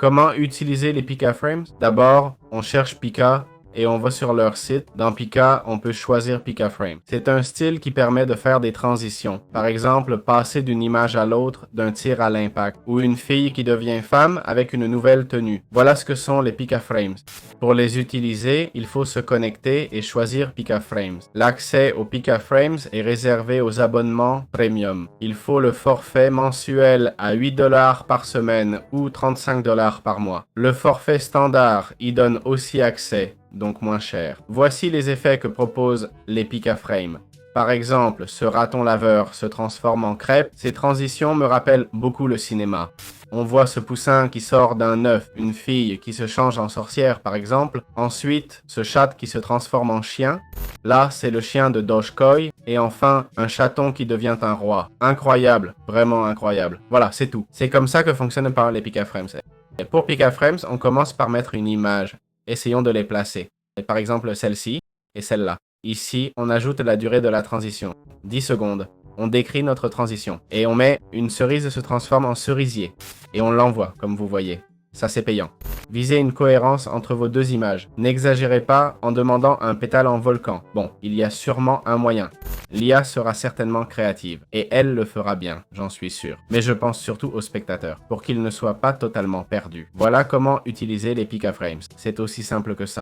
Comment utiliser les Pika Frames? D'abord, on cherche Pika et on va sur leur site. Dans Pika, on peut choisir Pika Frame. C'est un style qui permet de faire des transitions. Par exemple, passer d'une image à l'autre, d'un tir à l'impact, ou une fille qui devient femme avec une nouvelle tenue. Voilà ce que sont les Pika Frames. Pour les utiliser, il faut se connecter et choisir Pika Frames. L'accès aux Pika Frames est réservé aux abonnements premium. Il faut le forfait mensuel à 8 $ par semaine ou 35 $ par mois. Le forfait standard y donne aussi accès, donc moins cher. Voici les effets que proposent les Pika Frames. Par exemple, ce raton laveur se transforme en crêpe. Ces transitions me rappellent beaucoup le cinéma. On voit ce poussin qui sort d'un œuf, une fille qui se change en sorcière par exemple. Ensuite, ce chat qui se transforme en chien. Là, c'est le chien de Dogecoin. Et enfin, un chaton qui devient un roi. Incroyable, vraiment incroyable. Voilà, c'est tout. C'est comme ça que fonctionnent les Pika Frames. Et pour Pika Frames, on commence par mettre une image. Essayons de les placer. Et par exemple, celle-ci et celle-là. Ici, on ajoute la durée de la transition. 10 secondes. On décrit notre transition. Et on met une cerise se transforme en cerisier. Et on l'envoie, comme vous voyez. Ça, c'est payant. Visez une cohérence entre vos deux images. N'exagérez pas en demandant un pétale en volcan. Bon, il y a sûrement un moyen. L'IA sera certainement créative. Et elle le fera bien, j'en suis sûr. Mais je pense surtout aux spectateurs, pour qu'ils ne soient pas totalement perdus. Voilà comment utiliser les Pika Frames. C'est aussi simple que ça.